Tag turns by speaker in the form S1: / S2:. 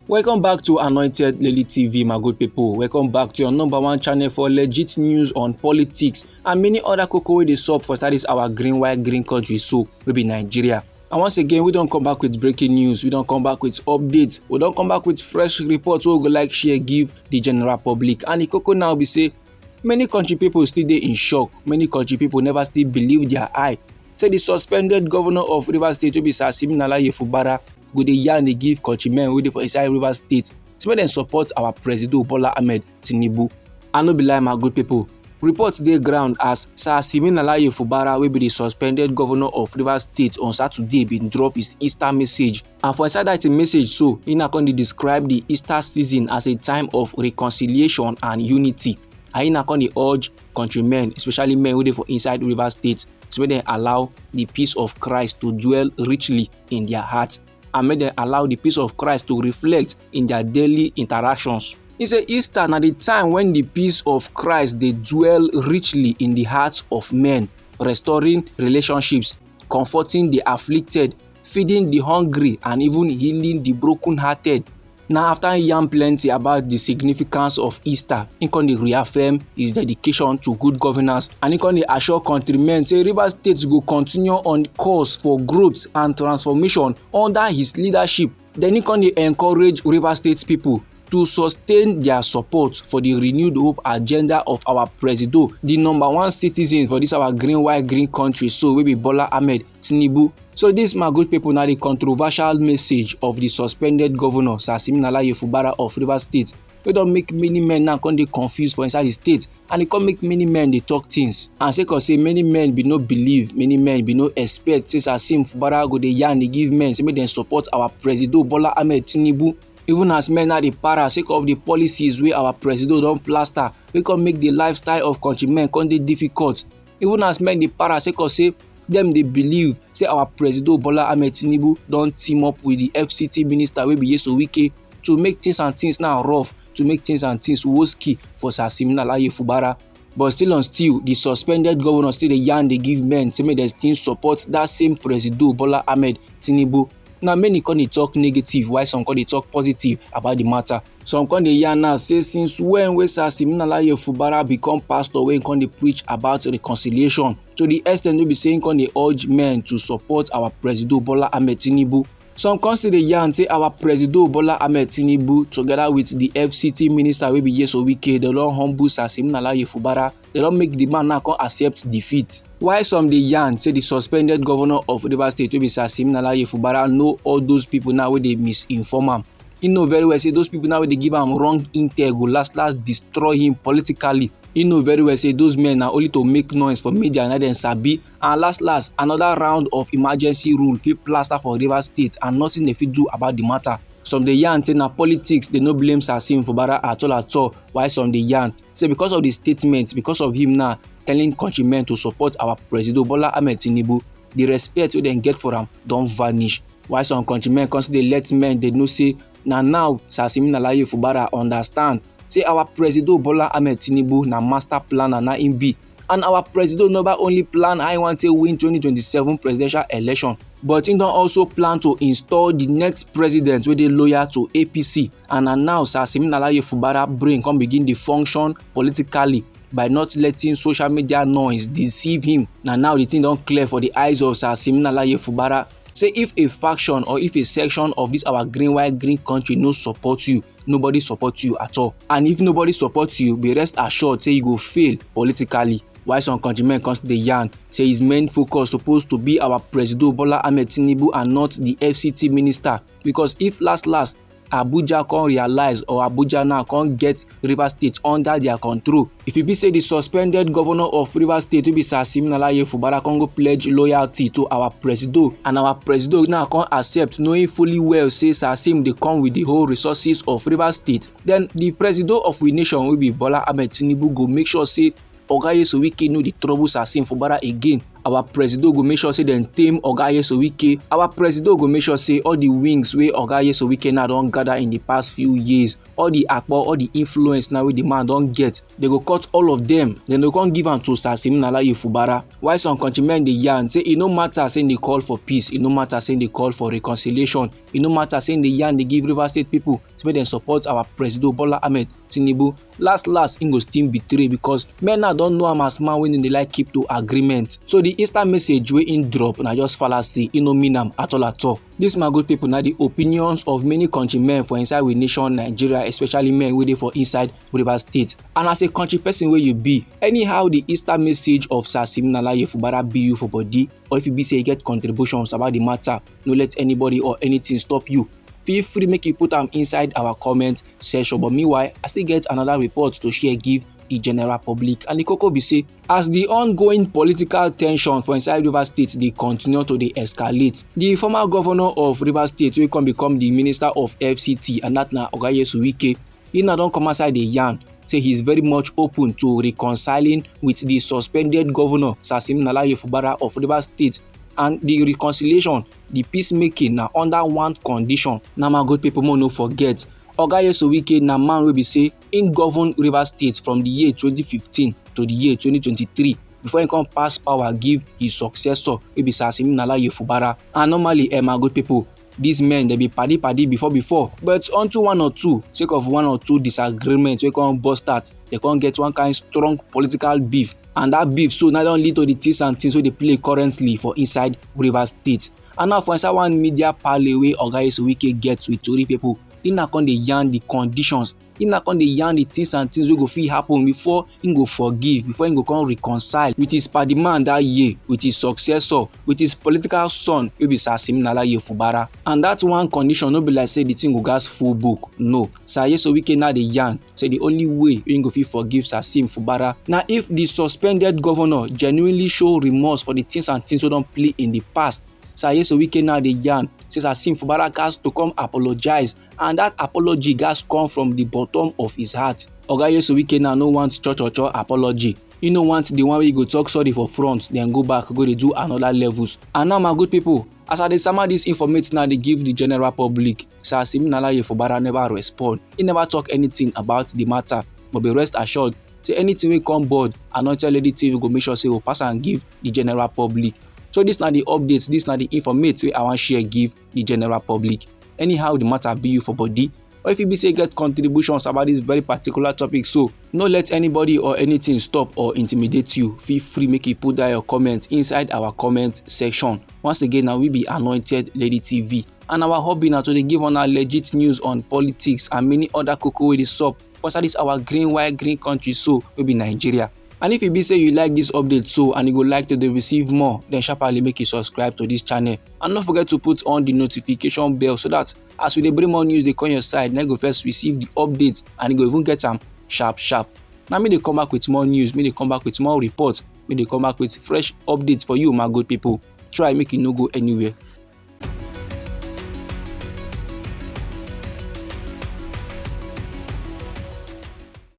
S1: Welcome back to Anointed Lily TV, my good people. Welcome back to your #1 channel for legit news on politics and many other koko wey dey sup for studies our green white green country, so we be Nigeria. And once again, we don't come back with breaking news, we don't come back with updates, we don't come back with fresh reports wey we go like share give the general public. And the koko now be say many country people still dey in shock. Many country people never still believe their eye. Say the suspended governor of Rivers State wey be Siminalayi Fubara go dey yarn dey give countrymen wey dey for inside Rivers State so make dem support our president Bola Ahmed Tinubu. I no be lie, my good people. Reports dey ground as Siminalayi Fubara wey be the suspended governor of Rivers State on Saturday bin drop his Easter message, and for inside that message so he na come dey describe the Easter season as a time of reconciliation and unity, and he na come dey urge countrymen, especially men wey dey for inside Rivers State, so make dem allow the peace of Christ to dwell richly in their hearts, and make dem allow the peace of Christ to reflect in their daily interactions. He say Easter na the time when the peace of Christ dey dwell richly in the hearts of men, restoring relationships, comforting the afflicted, feeding the hungry, and even healing the broken-hearted. Now, after he yarn plenty about the significance of Easter, he come dey reaffirm his dedication to good governance, and he come dey assure countrymen say Rivers State go continue on course for growth and transformation under his leadership. Then he come dey encourage Rivers State people to sustain their support for the renewed hope agenda of our president, the #1 citizen for this our green white green country, so we be Bola Ahmed Tinubu. So this, my good people, na the controversial message of the suspended governor Siminalayi Fubara of Rivers State. We don make many men now come dey confused for inside the state, and e come make many men dey talk things. And sake of say many men be no believe, many men be no expect say Sim Fubara go dey yarn dey give men say make dem support our president Bola Ahmed Tinubu. Even as men now dey para sake of the policies wey our president don plaster, wey come make the lifestyle of countrymen come dey difficult. Even as men dey para sake of say dem dey believe say our president Bola Ahmed Tinubu don team up with the FCT minister wey be RI0USLY to make things and things now rough, to make things and things risky for Siminalayi Fubara. But still on still, the suspended governor still dey yarn dey give men say make dem still support that same president Bola Ahmed Tinubu. Now many come dey talk negative while some come dey talk positive about the matter. Some come dey yarn now say since when wey Siminalayi Fubara become pastor wey come dey preach about reconciliation, to the extent wey be saying come dey urge men to support our president Bola Ahmed Tinubu. Some come still dey yarn say our president Bola Ahmed Tinubu together with the FCT minister wey be RI0USLY, they don humble Siminalayi Fubara. They don make the man now come accept defeat. While some dey yarn say the suspended governor of Rivers State wey be Siminalayi Fubara know all those people now wey dey misinform am. He know very well say those people now wey dey give am wrong intel go last destroy him politically. He know very well say those men na only to make noise for media and dem sabi, and last another round of emergency rule fit plaster for Rivers State and nothing dey fit do about the matter. Some dey yarn say na politics, they no blame Sim Fubara at all, while some dey yarn say because of the statement, because of him now telling countrymen to support our president Bola Ahmed Tinubu, the respect wey dem get for am don vanish. While some countrymen constantly let men dey know say na now Siminalayi Fubara understand say our president Bola Ahmed Tinubu na master planner na him be, and our president never only plan how he want to win 2027 presidential election, but he don also plan to install the next president wey dey loyal to APC. And now Siminalayi Fubara brain come begin dey function politically by not letting social media noise deceive him. And now the thing don clear for the eyes of Siminalayi Fubara. Say if a faction or if a section of this our green white green country no support you, nobody support you at all. And if nobody supports you, be rest assured say you go fail politically. While some countrymen constantly yarn say his main focus supposed to be our president Bola Ahmed Tinubu and not the FCT minister, because if last Abuja can't realize, or Abuja now can't get Rivers State under their control, if it be say the suspended governor of Rivers State will be Siminalayi Fubara can go pledge loyalty to our president, and our president now can't accept, knowing fully well say Sim they come with the whole resources of Rivers State, then the president of we nation will be Bola Ahmed Tinubu go make sure say Oga RI0USLY know the trouble Sim Fubara again, our presido go make sure say dem tame Oga RI0USLY. Our presido go make sure say all the wings wey Oga RI0USLY now don gather in the past few years, all the akpo, all the influence now wey the man don get, they go cut all of them. Then they go come give am to Siminalayi Fubara. While some countrymen dey yarn say e no matter say they call for peace, e no matter say they call for reconciliation, e no matter say dey yarn dey give Rivers State people say make dem support our presido Bola Ahmed Tinubu. Last im go still betray because men now don know am as man wey dey like keep to agreement. So the Easter message wey im drop na just fallacy, e no mean am at all. Dis my good people na the opinions of many countrymen for inside we nation Nigeria, especially men wey dey for inside Rivers State. And as a country person wey you be, anyhow the Easter message of Siminalayi Fubara be you for body, or if you be say you get contributions about the matter, no let anybody or anything stop you. Feel free make you put am inside our comment section. But meanwhile, I still get another report to share give the general public. And the koko be say, as the ongoing political tension for inside Rivers State dey continue to dey escalate, the former governor of Rivers State wey come become the minister of FCT, and that na Oga RI0USLY, he now don come outside dey yarn say he is very much open to reconciling with the suspended governor Siminalayi Fubara of Rivers State. And the reconciliation, the peacemaking na under one condition. Now my good people, no forget, Oga RI0USLY na man wey be say im govern Rivers State from the year 2015 to the year 2023 before he come pass power give his successor wey be Siminalayi Fubara. And normally my good people, these men they be padi before, but unto one or two, sake of one or two disagreements, we come burst out, they come get one kind strong political beef, and that beef so now don lead to the things and things wey dey play currently for inside Rivers State. And now for inside one media parley wey Oga RI0USLY get with tori people, he na come dey yarn the conditions, he na come dey yarn the things and things wey go fit happen before he go forgive, before he go come reconcile with his padi man that year, with his successor, with his political son wey be Siminalayi Fubara. And that one condition no be like say the thing go gas full book, no. RI0USLY now dey yarn say the only way he go fit forgive Sim Fubara na if the suspended governor genuinely show remorse for the things and things wey don play in the past. RI0USLY now dey yarn say Sim Fubara gas to come apologize, and that apology gas come from the bottom of his heart. Oga RI0USLY now no want cho apology. You no want the one where you go talk sorry for front, then go back, go dey do another levels. And now my good people, as I dey sama this information now, they give the general public, Siminalayi Fubara never respond. He never talk anything about the matter. But be rest assured, say anything will come board, Anointed Lady TV go make sure say we pass and give the general public. So this na the updates, this na the information wey I wan share give the general public. Anyhow the matter be you for body, or if you be say get contributions about this very particular topic, so no let anybody or anything stop or intimidate you. Feel free make you put down your comment inside our comment section. Once again, now we be Anointed Lady TV, and our hobby now to dey give on our legit news on politics and many other koko wey dey sup for inside this our green country, so we be Nigeria. And if you be say you like this update so and you go like to receive more, then sharply make you subscribe to this channel, and don't forget to put on the notification bell so that as we dey bring more news, they come your side, then go first receive the updates and you go even get them sharp. Now me they come back with more news, me they come back with more reports, me they come back with fresh updates for you, my good people. Try make it no go anywhere.